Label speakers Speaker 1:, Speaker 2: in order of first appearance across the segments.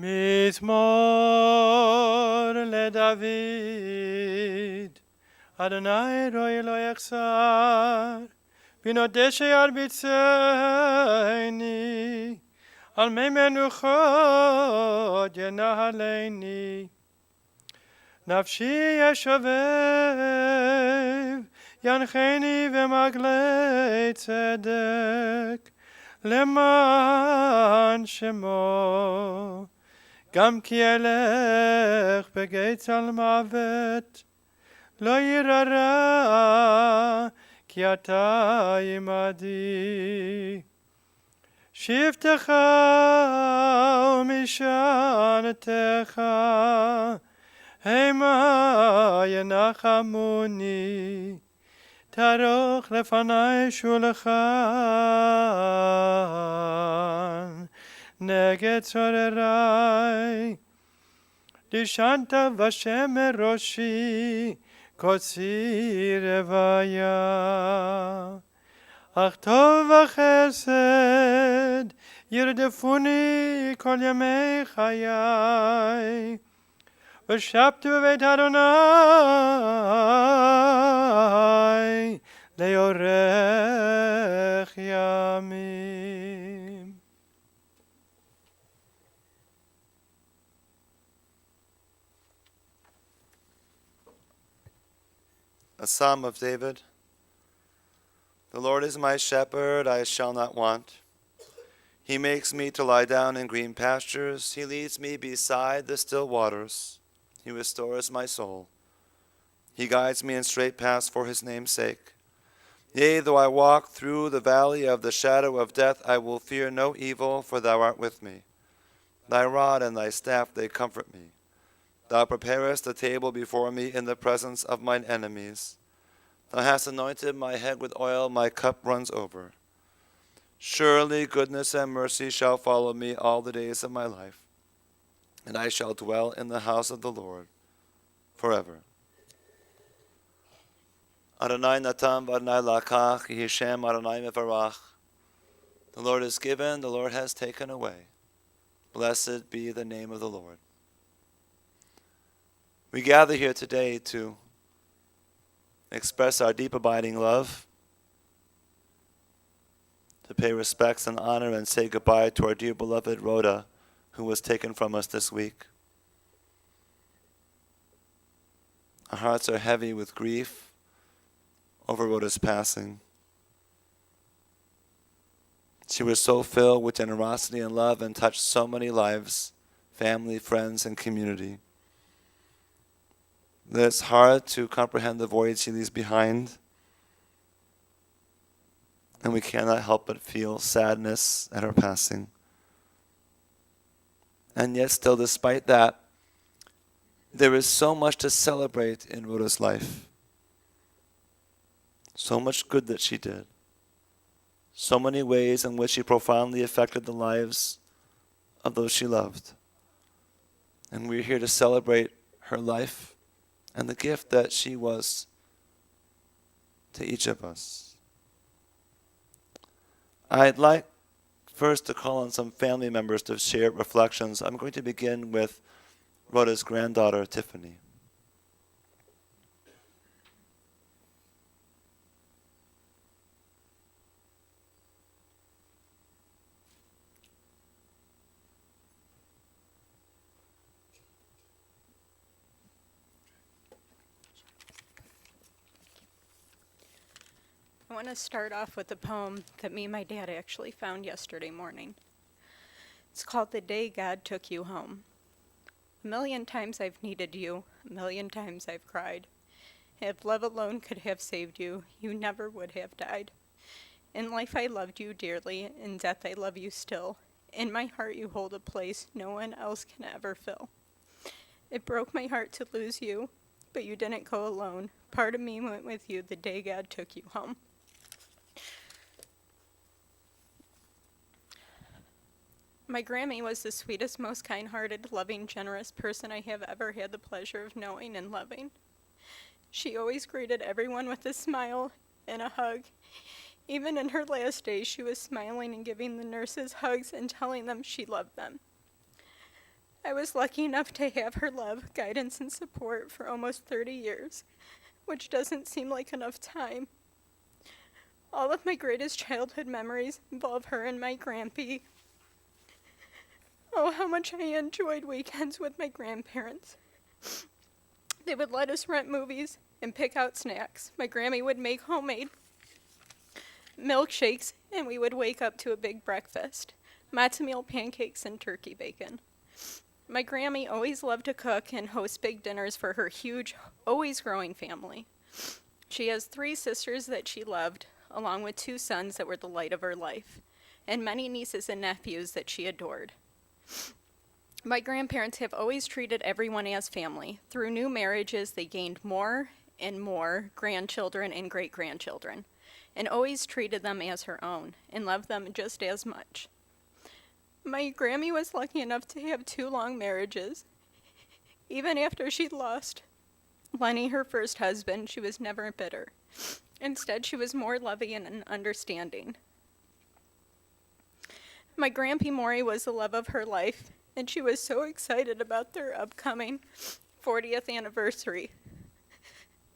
Speaker 1: מזמור לדוד, אדוני רואי לא יחסר, בינו דשא ירביצני, על מי מנוחות ינהלני. נפשי ישובב, ינחני במגלי צדק, למען שמו. גם כי אלך בגיא צל מוות, לא ירא רע, כי אתה עמדי. שבטך ומשענתך, המה ינחמוני. תערוך לפני שולחן נגד צורריי. דשנת בשם ראשי, קוצי רוויה. אך טוב וחסד ירדפוני כל ימי חיי, ושבתי בבית אדוני לאורך ימים.
Speaker 2: A Psalm of David. The Lord is my shepherd, I shall not want. He makes me to lie down in green pastures. He leads me beside the still waters. He restores my soul. He guides me in straight paths for his name's sake. Yea, though I walk through the valley of the shadow of death, I will fear no evil, for thou art with me. Thy rod and thy staff, they comfort me. Thou preparest a table before me in the presence of mine enemies. Thou hast anointed my head with oil, my cup runs over. Surely goodness and mercy shall follow me all the days of my life, and I shall dwell in the house of the Lord forever. Adonai natan v'Adonai lakach, Yehi Shem Adonai mevarach. The Lord has given, the Lord has taken away. Blessed be the name of the Lord. We gather here today to express our deep abiding love, to pay respects and honor and say goodbye to our dear beloved Rhoda, who was taken from us this week. Our hearts are heavy with grief over Rhoda's passing. She was so filled with generosity and love and touched so many lives, family, friends, and community, that it's hard to comprehend the void she leaves behind, and we cannot help but feel sadness at her passing. And yet still, despite that, there is so much to celebrate in Rhoda's life. So much good that she did. So many ways in which she profoundly affected the lives of those she loved. And we're here to celebrate her life and the gift that she was to each of us. I'd like first to call on some family members to share reflections. I'm going to begin with Rhoda's granddaughter, Tiffany.
Speaker 3: I want to start off with a poem that me and my dad actually found yesterday morning. It's called The Day God Took You Home. A million times I've needed you, a million times I've cried. If love alone could have saved you, you never would have died. In life I loved you dearly, in death I love you still. In my heart you hold a place no one else can ever fill. It broke my heart to lose you, but you didn't go alone. Part of me went with you the day God took you home. My Grammy was the sweetest, most kind-hearted, loving, generous person I have ever had the pleasure of knowing and loving. She always greeted everyone with a smile and a hug. Even in her last days, she was smiling and giving the nurses hugs and telling them she loved them. I was lucky enough to have her love, guidance, and support for almost 30 years, which doesn't seem like enough time. All of my greatest childhood memories involve her and my grampy. Oh, how much I enjoyed weekends with my grandparents. They would let us rent movies and pick out snacks. My Grammy would make homemade milkshakes, and we would wake up to a big breakfast. Matzo meal pancakes and turkey bacon. My Grammy always loved to cook and host big dinners for her huge, always growing family. She has 3 sisters that she loved, along with 2 sons that were the light of her life, and many nieces and nephews that she adored. My grandparents have always treated everyone as family. Through new marriages, they gained more and more grandchildren and great-grandchildren, and always treated them as her own, and loved them just as much. My Grammy was lucky enough to have 2 long marriages. Even after she'd lost Lenny, her first husband, she was never bitter. Instead, she was more loving and understanding. My Grampy Maury was the love of her life, and she was so excited about their upcoming 40th anniversary.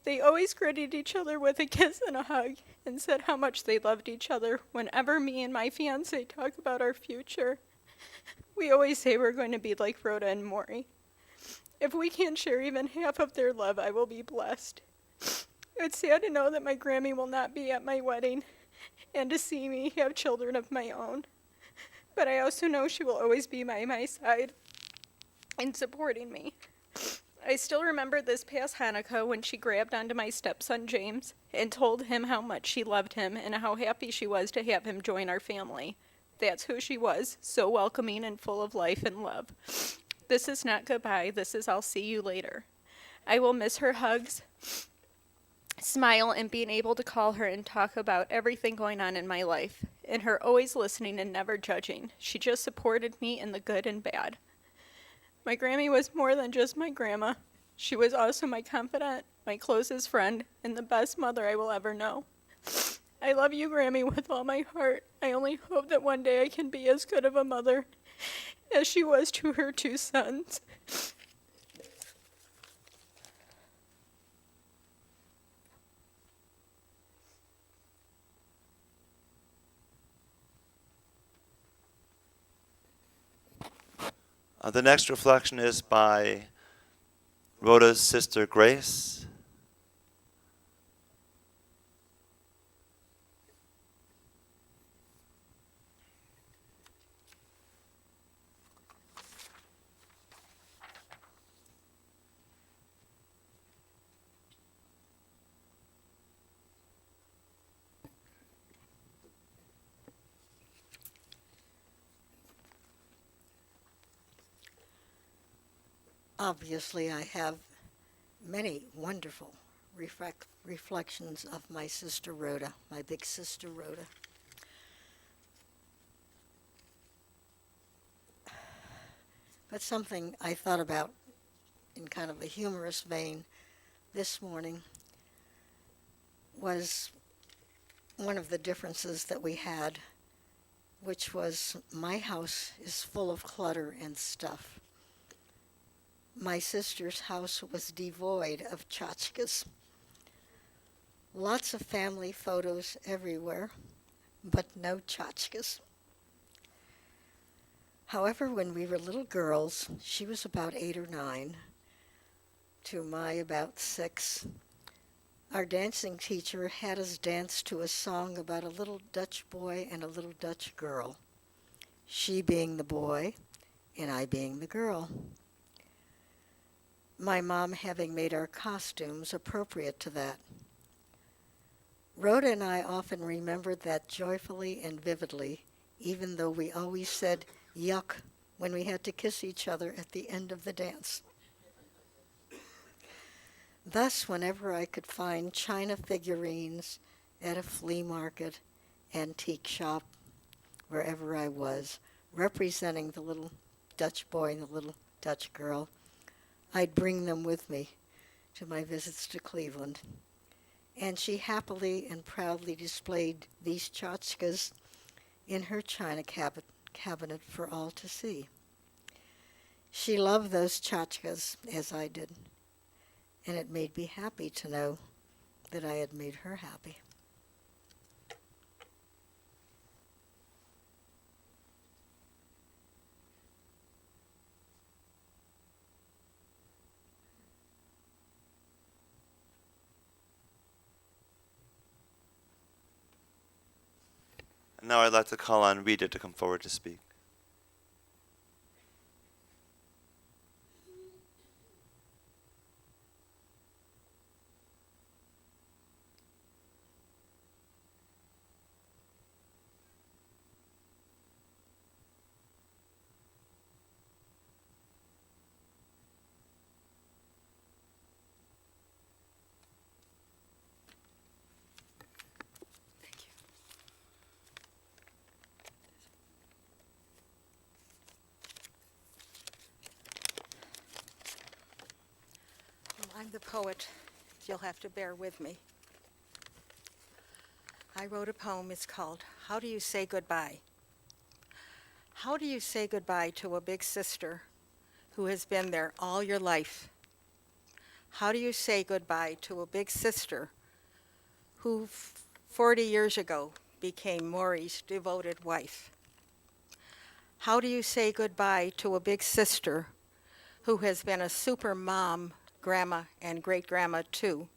Speaker 3: They always greeted each other with a kiss and a hug and said how much they loved each other. Whenever me and my fiancé talk about our future, we always say we're going to be like Rhoda and Maury. If we can't share even half of their love, I will be blessed. It's sad to know that my Grammy will not be at my wedding and to see me have children of my own. But I also know she will always be by my side in supporting me. I still remember this past Hanukkah when she grabbed onto my stepson James and told him how much she loved him and how happy she was to have him join our family. That's who she was, so welcoming and full of life and love. This is not goodbye, this is I'll see you later. I will miss her hugs, smile, and being able to call her and talk about everything going on in my life, and her always listening and never judging. She just supported me in the good and bad. My Grammy was more than just my grandma. She was also my confidant, my closest friend, and the best mother I will ever know. I love you, Grammy, with all my heart. I only hope that one day I can be as good of a mother as she was to her 2 sons.
Speaker 2: The next reflection is by Rhoda's sister Grace.
Speaker 4: Obviously, I have many wonderful reflections of my sister Rhoda, my big sister Rhoda. But something I thought about in kind of a humorous vein this morning was one of the differences that we had, which was my house is full of clutter and stuff. My sister's house was devoid of tchotchkes. Lots of family photos everywhere, but no tchotchkes. However, when we were little girls, she was about 8 or 9, to my about 6, our dancing teacher had us dance to a song about a little Dutch boy and a little Dutch girl, she being the boy and I being the girl. My mom having made our costumes appropriate to that. Rhoda and I often remembered that joyfully and vividly, even though we always said yuck when we had to kiss each other at the end of the dance. Thus, whenever I could find china figurines at a flea market, antique shop, wherever I was, representing the little Dutch boy and the little Dutch girl, I'd bring them with me to my visits to Cleveland. And she happily and proudly displayed these tchotchkes in her china cabinet for all to see. She loved those tchotchkes as I did, and it made me happy to know that I had made her happy.
Speaker 2: And now I'd like to call on Rita to come forward to speak.
Speaker 5: I'm the poet. You'll have to bear with me. I wrote a poem. It's called How Do You Say Goodbye? How do you say goodbye to a big sister who has been there all your life? How do you say goodbye to a big sister who 40 years ago became Maury's devoted wife? How do you say goodbye to a big sister who has been a super mom, grandma, and great-grandma too?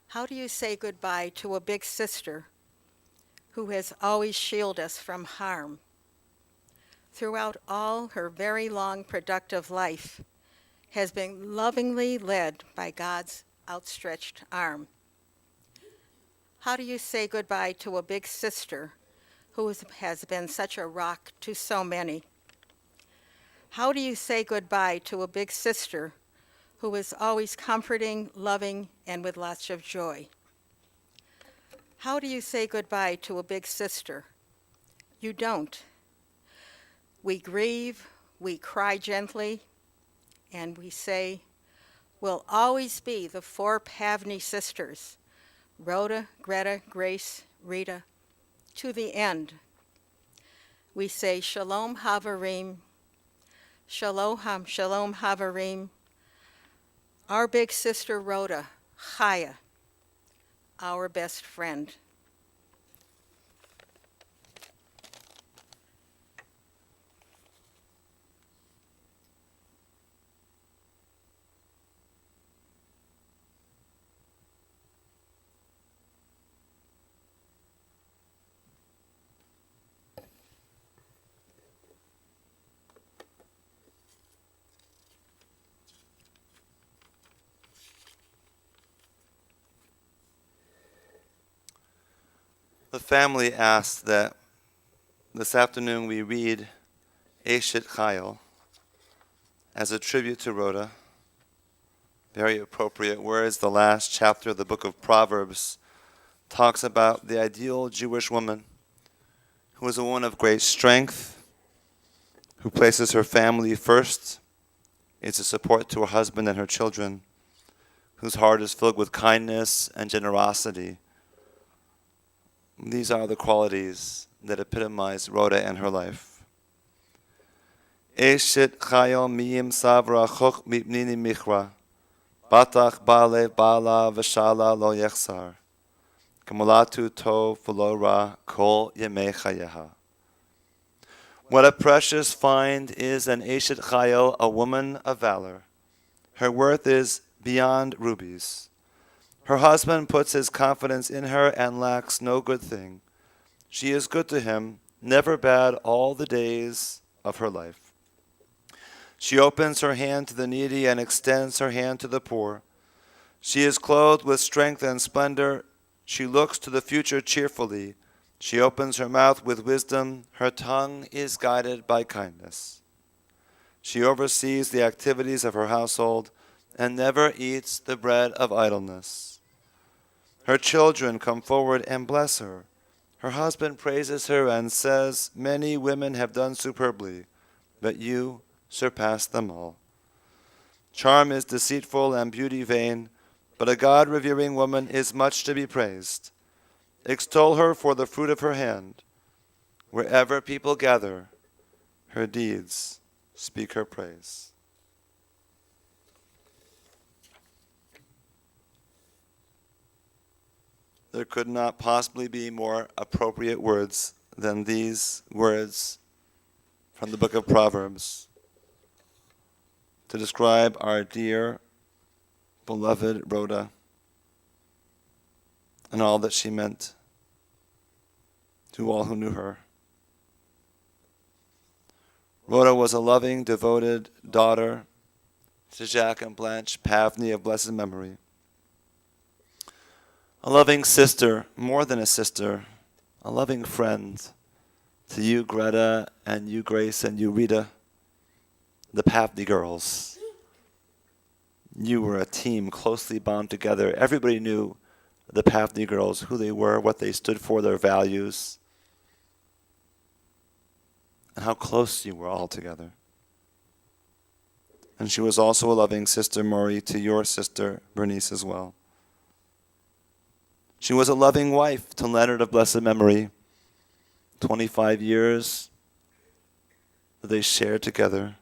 Speaker 5: How do you say goodbye to a big sister who has always shielded us from harm? Throughout all her very long productive life, has been lovingly led by God's outstretched arm. How do you say goodbye to a big sister who has been such a rock to so many? How do you say goodbye to a big sister who is always comforting, loving, and with lots of joy? How do you say goodbye to a big sister? You don't. We grieve, we cry gently, and we say, we'll always be the four Pavney sisters, Rhoda, Greta, Grace, Rita, to the end. We say, Shalom Havarim, Shalom Havarim, our big sister Rhoda, Chaya, our best friend.
Speaker 2: The family asked that this afternoon we read Eshet Chayil as a tribute to Rhoda. Very appropriate words. The last chapter of the book of Proverbs talks about the ideal Jewish woman who is a woman of great strength, who places her family first, is a support to her husband and her children, whose heart is filled with kindness and generosity. These are the qualities that epitomize Rhoda and her life. Eshet Chayil miyim savra chok mipnini michra, batach bale bala v'shala lo yechsar, kamolatu tov v'lo ra kol yemei chayeha. What a precious find is an Eshet Chayil, a woman of valor. Her worth is beyond rubies. Her husband puts his confidence in her and lacks no good thing. She is good to him, never bad all the days of her life. She opens her hand to the needy and extends her hand to the poor. She is clothed with strength and splendor. She looks to the future cheerfully. She opens her mouth with wisdom. Her tongue is guided by kindness. She oversees the activities of her household and never eats the bread of idleness. Her children come forward and bless her. Her husband praises her and says, many women have done superbly, but you surpass them all. Charm is deceitful and beauty vain, but a God-revering woman is much to be praised. Extol her for the fruit of her hand. Wherever people gather, her deeds speak her praise. There could not possibly be more appropriate words than these words from the book of Proverbs to describe our dear, beloved Rhoda and all that she meant to all who knew her. Rhoda was a loving, devoted daughter to Jacques and Blanche Pavney of blessed memory. A loving sister, more than a sister, a loving friend to you, Greta, and you, Grace, and you, Rita, the Pavney girls. You were a team closely bound together. Everybody knew the Pavney girls, who they were, what they stood for, their values, and how close you were all together. And she was also a loving sister, Maury, to your sister, Bernice, as well. She was a loving wife to Leonard of blessed memory. 25 years that they shared together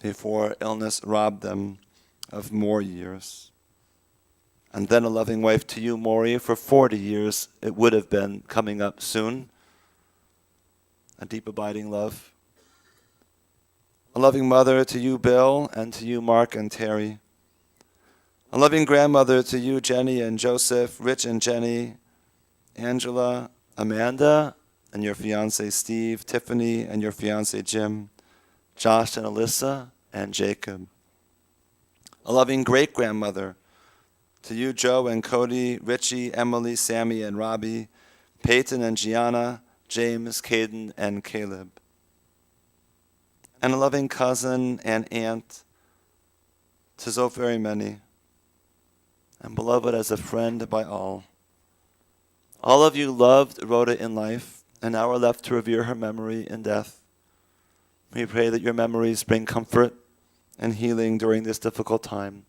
Speaker 2: before illness robbed them of more years. And then a loving wife to you, Maury, for 40 years. It would have been coming up soon. A deep abiding love. A loving mother to you, Bill, and to you, Mark and Terry. A loving grandmother to you, Jenny and Joseph, Rich and Jenny, Angela, Amanda, and your fiancé Steve, Tiffany, and your fiancé Jim, Josh and Alyssa, and Jacob. A loving great-grandmother to you, Joe and Cody, Richie, Emily, Sammy, and Robbie, Peyton and Gianna, James, Caden, and Caleb. And a loving cousin and aunt to so very many, and beloved as a friend by all. All of you loved Rhoda in life, and now are left to revere her memory in death. We pray that your memories bring comfort and healing during this difficult time,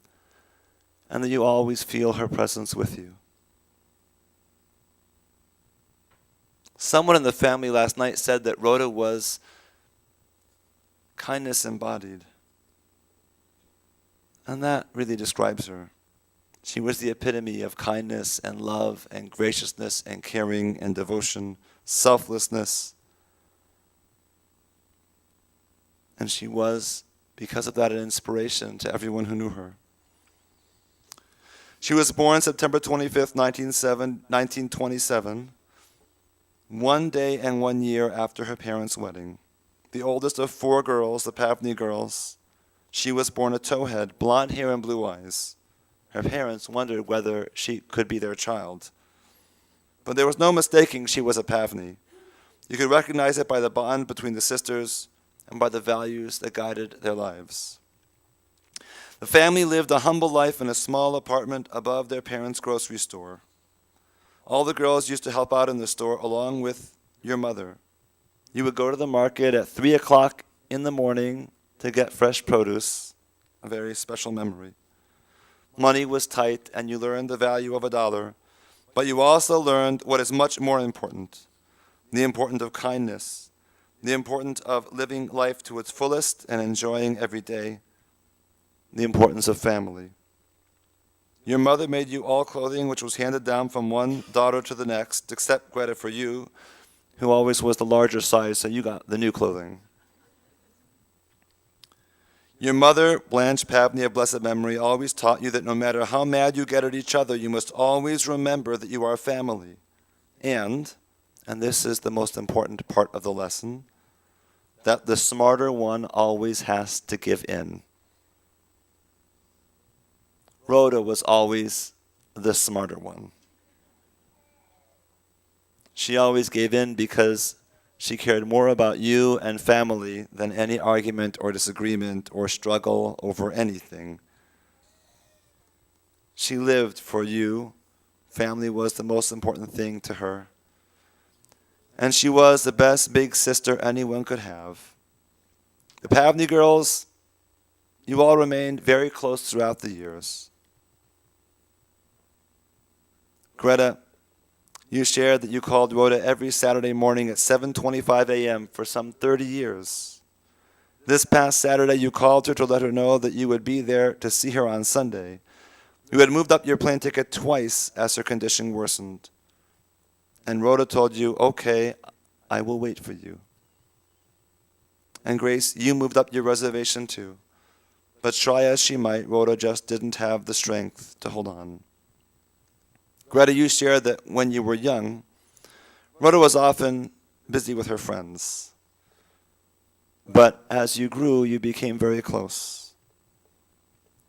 Speaker 2: and that you always feel her presence with you. Someone in the family last night said that Rhoda was kindness embodied. And that really describes her. She was the epitome of kindness and love and graciousness and caring and devotion, selflessness. And she was, because of that, an inspiration to everyone who knew her. She was born September 25th, 1927, 1 day and 1 year after her parents' wedding. The oldest of 4 girls, the Pavney girls. She was born a towhead, blonde hair and blue eyes. Her parents wondered whether she could be their child. But there was no mistaking she was a Pavney. You could recognize it by the bond between the sisters and by the values that guided their lives. The family lived a humble life in a small apartment above their parents' grocery store. All the girls used to help out in the store along with your mother. You would go to the market at 3 o'clock in the morning to get fresh produce, a very special memory. Money was tight, and you learned the value of $1, but you also learned what is much more important, the importance of kindness, the importance of living life to its fullest and enjoying every day, the importance of family. Your mother made you all clothing which was handed down from one daughter to the next, except Greta for you, who always was the larger size, so you got the new clothing. Your mother, Blanche Pavney of blessed memory, always taught you that no matter how mad you get at each other, you must always remember that you are family. And this is the most important part of the lesson, that the smarter one always has to give in. Rhoda was always the smarter one. She always gave in because she cared more about you and family than any argument or disagreement or struggle over anything. She lived for you. Family was the most important thing to her. And she was the best big sister anyone could have. The Pavney girls, you all remained very close throughout the years. Greta, you shared that you called Rhoda every Saturday morning at 7:25 a.m. for some 30 years. This past Saturday, you called her to let her know that you would be there to see her on Sunday. You had moved up your plane ticket twice as her condition worsened. And Rhoda told you, okay, I will wait for you. And Grace, you moved up your reservation too. But try as she might, Rhoda just didn't have the strength to hold on. Greta, you shared that when you were young, Rhoda was often busy with her friends. But as you grew, you became very close.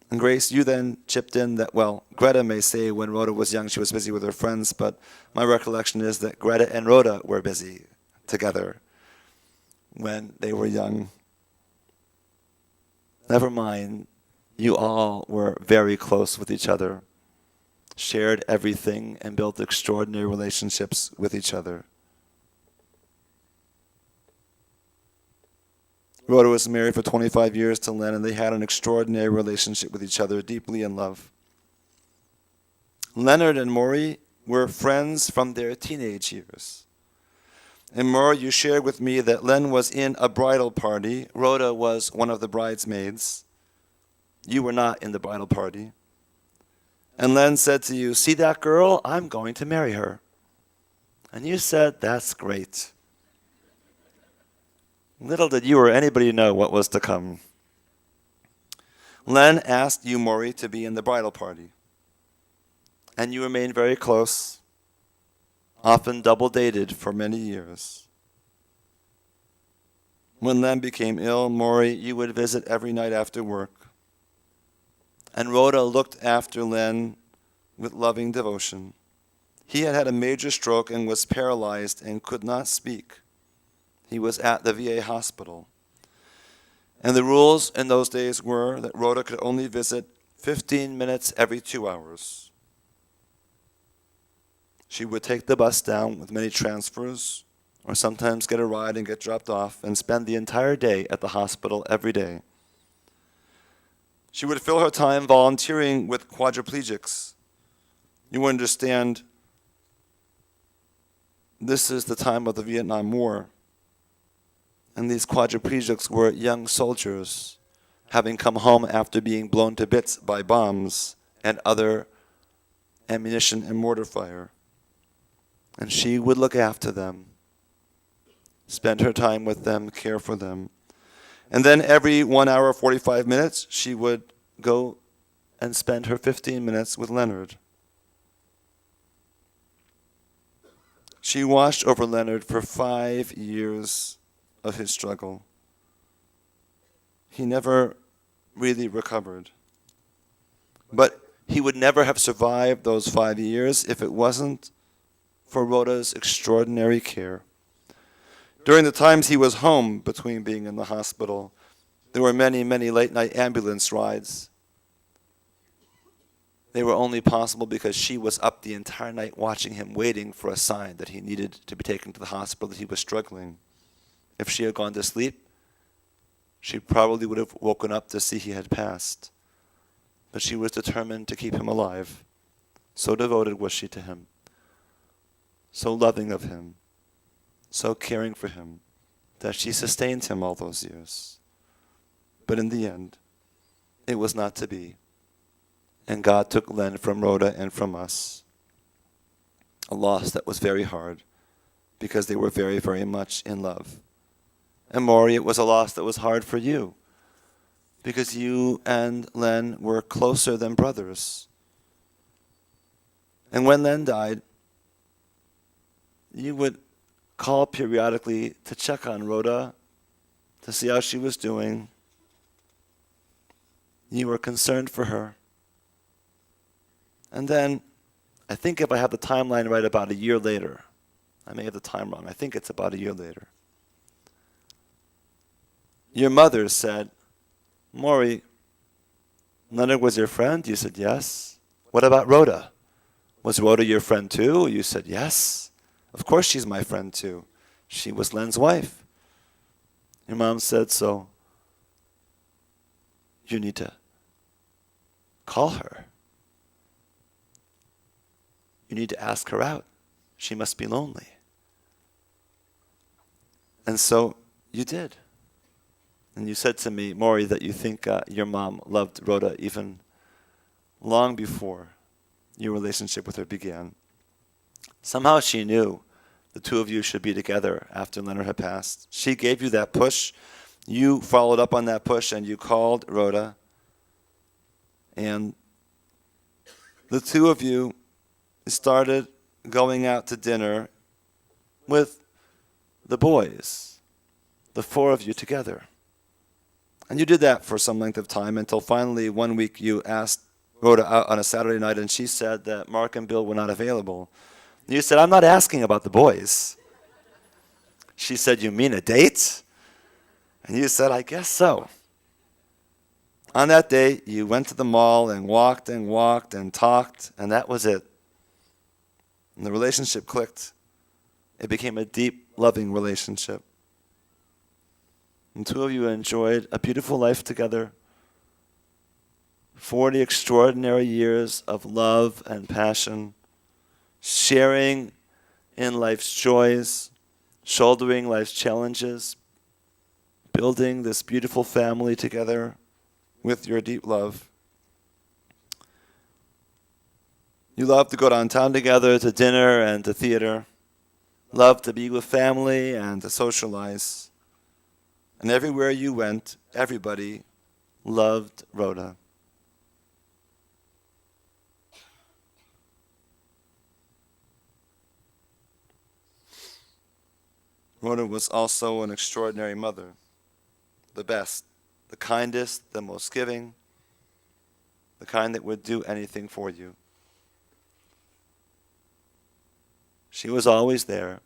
Speaker 2: And Grace, you then chipped in that, well, Greta may say when Rhoda was young she was busy with her friends, but my recollection is that Greta and Rhoda were busy together when they were young. Never mind, you all were very close with each other, shared everything, and built extraordinary relationships with each other. Rhoda was married for 25 years to Len, and they had an extraordinary relationship with each other, deeply in love. Leonard and Maury were friends from their teenage years. And Maury, you shared with me that Len was in a bridal party. Rhoda was one of the bridesmaids. You were not in the bridal party. And Len said to you, see that girl? I'm going to marry her. And you said, that's great. Little did you or anybody know what was to come. Len asked you, Maury, to be in the bridal party. And you remained very close, often double-dated for many years. When Len became ill, Maury, you would visit every night after work. And Rhoda looked after Len with loving devotion. He had had a major stroke and was paralyzed and could not speak. He was at the VA hospital. And the rules in those days were that Rhoda could only visit 15 minutes every 2 hours. She would take the bus down with many transfers, or sometimes get a ride and get dropped off, and spend the entire day at the hospital every day. She would fill her time volunteering with quadriplegics. You understand, this is the time of the Vietnam War. And these quadriplegics were young soldiers, having come home after being blown to bits by bombs and other ammunition and mortar fire. And she would look after them, spend her time with them, care for them. And then every 1 hour, 45 minutes, she would go and spend her 15 minutes with Leonard. She watched over Leonard for 5 years of his struggle. He never really recovered. But he would never have survived those 5 years if it wasn't for Rhoda's extraordinary care. During the times he was home between being in the hospital, there were many, many late-night ambulance rides. They were only possible because she was up the entire night watching him, waiting for a sign that he needed to be taken to the hospital, that he was struggling. If she had gone to sleep, she probably would have woken up to see he had passed. But she was determined to keep him alive. So devoted was she to him, so loving of him, so caring for him, that she sustained him all those years. But in the end, it was not to be. And God took Len from Rhoda and from us. A loss that was very hard, because they were very, very much in love. And Maury, it was a loss that was hard for you, because you and Len were closer than brothers. And when Len died, you would call periodically to check on Rhoda, to see how she was doing. You were concerned for her. And then, I think if I have the timeline right, about a year later, I may have the time wrong, I think it's about a year later, your mother said, Maury, Leonard was your friend? You said, yes. What about Rhoda? Was Rhoda your friend too? You said, yes. Of course she's my friend too. She was Len's wife. Your mom said, so you need to call her. You need to ask her out. She must be lonely. And so you did. And you said to me, Maury, that you think your mom loved Rhoda even long before your relationship with her began. Somehow she knew the two of you should be together after Leonard had passed. She gave you that push. You followed up on that push and you called Rhoda. And the two of you started going out to dinner with the boys, the four of you together. And you did that for some length of time until finally one week you asked Rhoda out on a Saturday night and she said that Mark and Bill were not available. You said, I'm not asking about the boys. She said, you mean a date? And you said, I guess so. On that day, you went to the mall and walked and talked, and that was it. And the relationship clicked. It became a deep, loving relationship. And two of you enjoyed a beautiful life together. 40 extraordinary years of love and passion, sharing in life's joys, shouldering life's challenges, building this beautiful family together with your deep love. You love to go downtown together to dinner and to theater, love to be with family and to socialize. And everywhere you went, everybody loved Rhoda. Rhoda was also an extraordinary mother, the best, the kindest, the most giving, the kind that would do anything for you. She was always there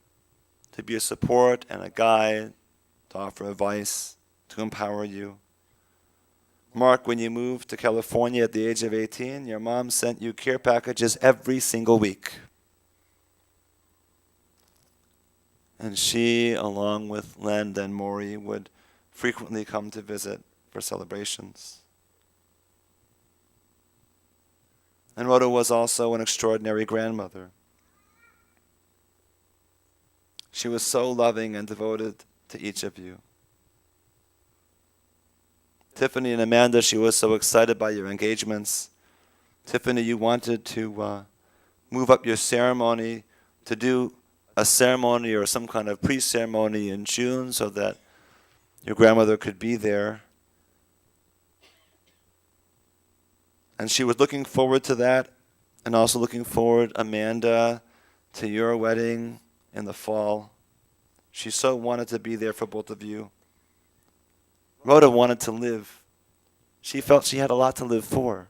Speaker 2: to be a support and a guide, to offer advice, to empower you. Mark, when you moved to California at the age of 18, your mom sent you care packages every single week. And she, along with Len and Maury, would frequently come to visit for celebrations. And Rhoda was also an extraordinary grandmother. She was so loving and devoted to each of you. Tiffany and Amanda, she was so excited by your engagements. Tiffany, you wanted to move up your ceremony to do a ceremony or some kind of pre-ceremony in June so that your grandmother could be there. And she was looking forward to that, and also looking forward, Amanda, to your wedding in the fall. She so wanted to be there for both of you. Rhoda wanted to live. She felt she had a lot to live for.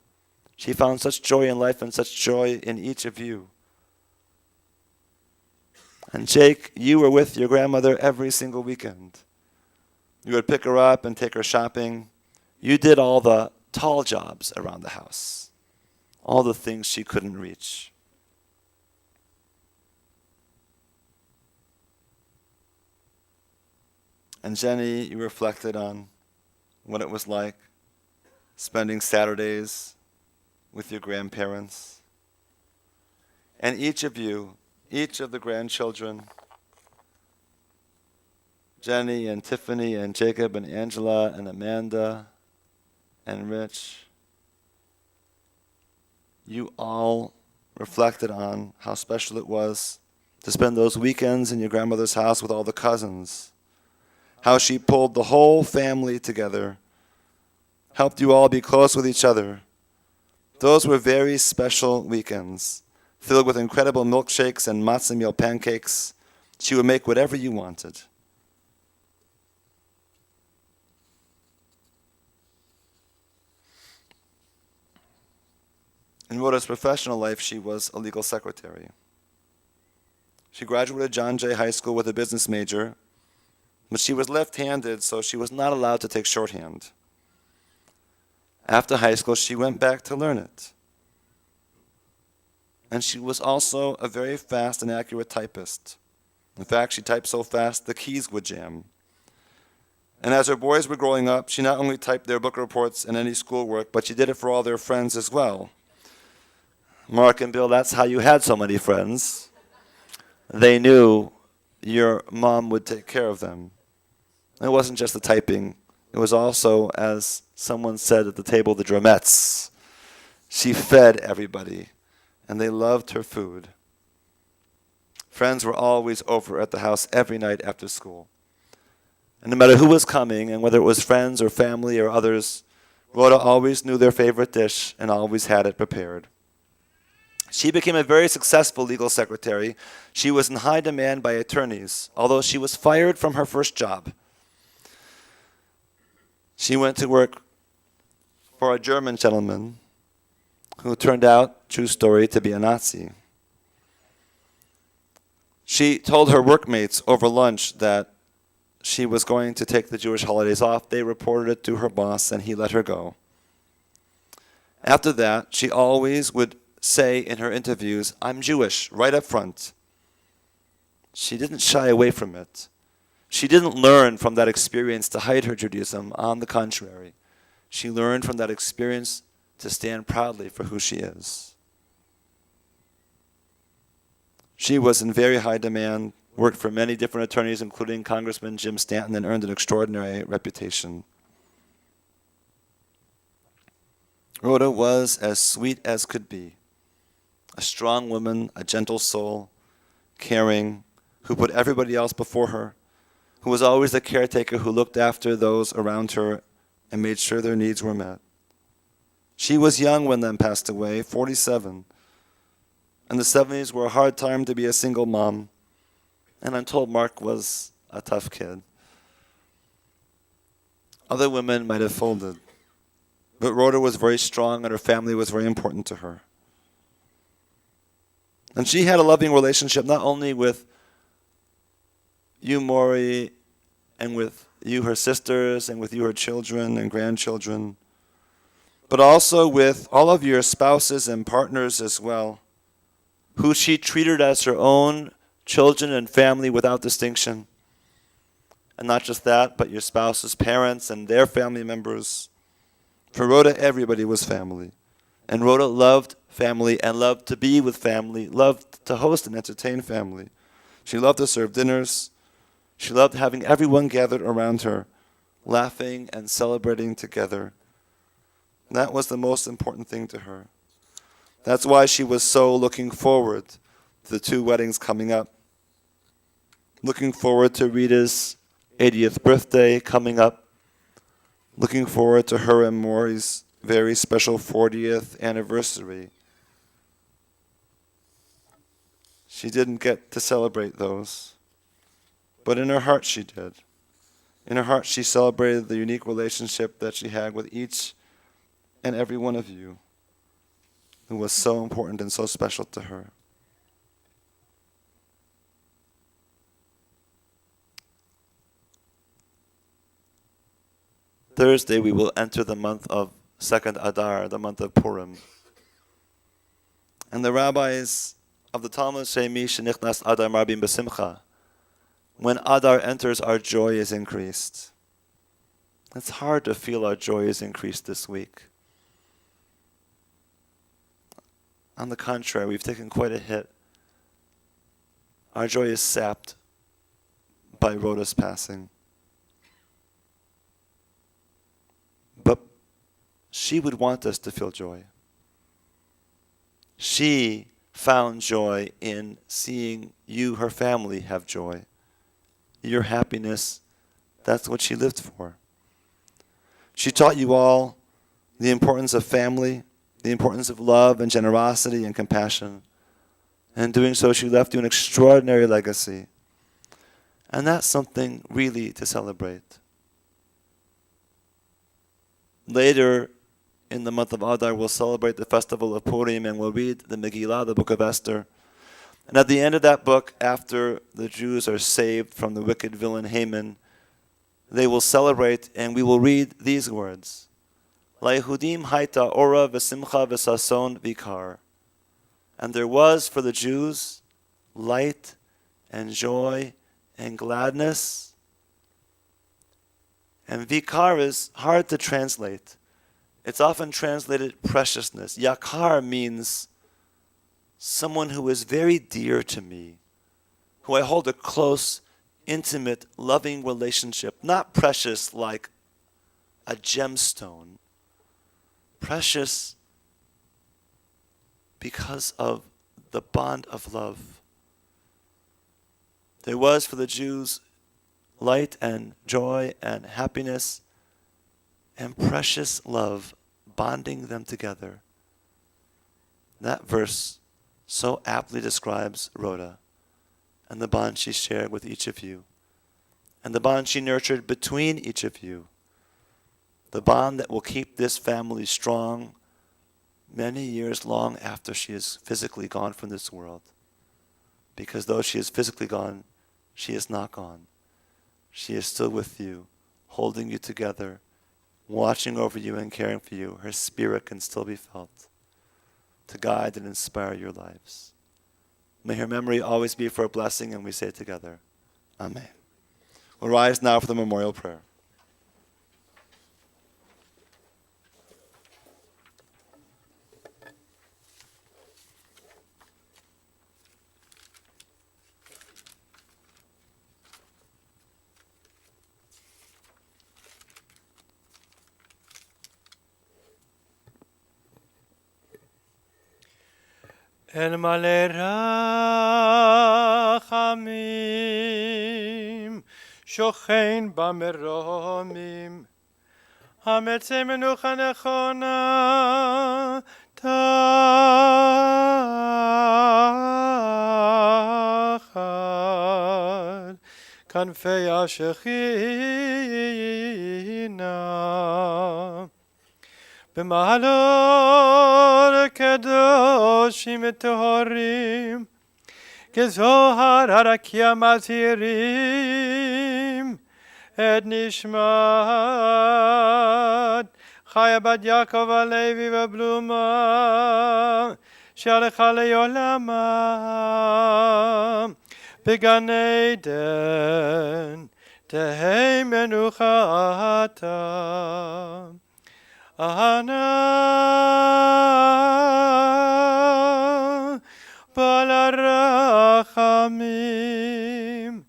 Speaker 2: She found such joy in life and such joy in each of you. And Jake, you were with your grandmother every single weekend. You would pick her up and take her shopping. You did all the tall jobs around the house, all the things she couldn't reach. And Jenny, you reflected on what it was like spending Saturdays with your grandparents. And each of you, each of the grandchildren, Jenny and Tiffany and Jacob and Angela and Amanda and Rich, you all reflected on how special it was to spend those weekends in your grandmother's house with all the cousins, how she pulled the whole family together, helped you all be close with each other. Those were very special weekends, filled with incredible milkshakes and matzo meal pancakes. She would make whatever you wanted. In Rhoda's professional life, she was a legal secretary. She graduated John Jay High School with a business major, but she was left-handed, so she was not allowed to take shorthand. After high school, she went back to learn it. And she was also a very fast and accurate typist. In fact, she typed so fast the keys would jam. And as her boys were growing up, she not only typed their book reports and any schoolwork, but she did it for all their friends as well. Mark and Bill, that's how you had so many friends. They knew your mom would take care of them. It wasn't just the typing. It it was also, as someone said at the table, the drumettes. She fed everybody, and they loved her food. Friends were always over at the house every night after school. And no matter who was coming, and whether it was friends or family or others, Rhoda always knew their favorite dish and always had it prepared. She became a very successful legal secretary. She was in high demand by attorneys, although she was fired from her first job. She went to work for a German gentleman who turned out, true story, to be a Nazi. She told her workmates over lunch that she was going to take the Jewish holidays off. They reported it to her boss, and he let her go. After that, she always would say in her interviews, "I'm Jewish," right up front. She didn't shy away from it. She didn't learn from that experience to hide her Judaism. On the contrary, she learned from that experience to stand proudly for who she is. She was in very high demand, worked for many different attorneys, including Congressman Jim Stanton, and earned an extraordinary reputation. Rhoda was as sweet as could be. A strong woman, a gentle soul, caring, who put everybody else before her, who was always the caretaker who looked after those around her and made sure their needs were met. She was young when Lem passed away, 47. And the 70s were a hard time to be a single mom. And I'm told Mark was a tough kid. Other women might have folded. But Rhoda was very strong, and her family was very important to her. And she had a loving relationship not only with you, Maury, and with you, her sisters, and with you, her children and grandchildren, but also with all of your spouses and partners as well, who she treated as her own children and family without distinction. And not just that, but your spouse's parents and their family members. For Rhoda, everybody was family. And Rhoda loved family and loved to be with family, loved to host and entertain family. She loved to serve dinners. She loved having everyone gathered around her, laughing and celebrating together. That was the most important thing to her. That's why she was so looking forward to the 2 weddings coming up. Looking forward to Rita's 80th birthday coming up. Looking forward to her and Maury's very special 40th anniversary. She didn't get to celebrate those, but in her heart she did. In her heart she celebrated the unique relationship that she had with each and every one of you, who was so important and so special to her. Thursday we will enter the month of Second Adar, the month of Purim. And the rabbis of the Talmud say, Mi shenichnas Adar marbim b'simcha. When Adar enters, our joy is increased. It's hard to feel our joy is increased this week. On the contrary, we've taken quite a hit. Our joy is sapped by Rhoda's passing. But she would want us to feel joy. She found joy in seeing you, her family, have joy. Your happiness, that's what she lived for. She taught you all the importance of family, the importance of love and generosity and compassion. And in doing so, she left you an extraordinary legacy. And that's something really to celebrate. Later in the month of Adar, we'll celebrate the festival of Purim, and we'll read the Megillah, the book of Esther. And at the end of that book, after the Jews are saved from the wicked villain Haman, they will celebrate, and we will read these words. LaYehudim haita ora v'simcha v'sason vikar. And there was for the Jews light and joy and gladness. And vikar is hard to translate. It's often translated preciousness. Yakar means someone who is very dear to me, who I hold a close, intimate, loving relationship. Not precious like a gemstone, precious because of the bond of love. There was for the Jews light and joy and happiness and precious love bonding them together. That verse so aptly describes Rhoda and the bond she shared with each of you, and the bond she nurtured between each of you, the bond that will keep this family strong many years long after she is physically gone from this world. Because though she is physically gone, she is not gone. She is still with you, holding you together, watching over you and caring for you. Her spirit can still be felt to guide and inspire your lives. May her memory always be for a blessing, and we say together, Amen. We'll rise now for the memorial prayer.
Speaker 1: אל מלא רחמים, שוכן במרומים, המצא מנוחה נכונה, תחת כנפי השכינה. במעלות קדושים טהורים, כזוהר הרקיע מזהירים, את נשמת חיה בת יעקב הלוי ובלומה, שהלכה לעולמה, בגן עדן תהא מנוחתה. Ana balarachamim,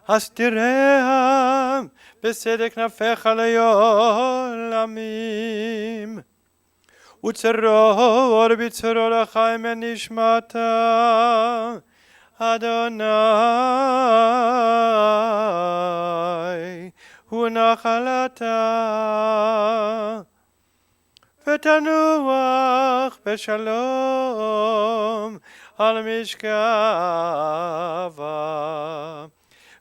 Speaker 1: הסתירם בסדק כנפיך לעולמים, וצרור בצרור החיים נשמתה, אדוני הוא נחלתה. ותנוח בשלום על משכבה,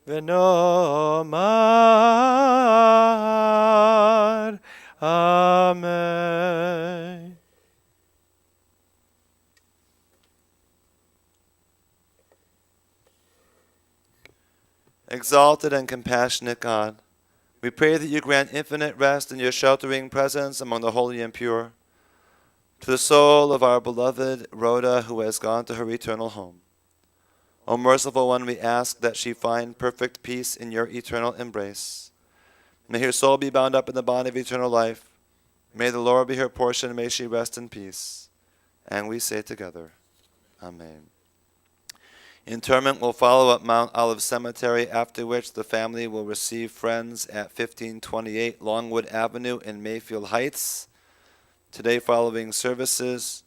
Speaker 1: ונאמר אמן.
Speaker 2: Exalted and compassionate God, we pray that you grant infinite rest in your sheltering presence among the holy and pure, to the soul of our beloved Rhoda, who has gone to her eternal home. O merciful one, we ask that she find perfect peace in your eternal embrace. May her soul be bound up in the bond of eternal life. May the Lord be her portion, and may she rest in peace. And we say together, Amen. Interment will follow at Mount Olive Cemetery, after which the family will receive friends at 1528 Longwood Avenue in Mayfield Heights. Today following services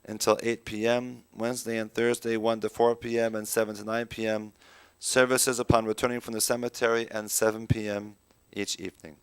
Speaker 2: until 8 p.m., Wednesday and Thursday 1 to 4 p.m. and 7 to 9 p.m., services upon returning from the cemetery, and 7 p.m. each evening.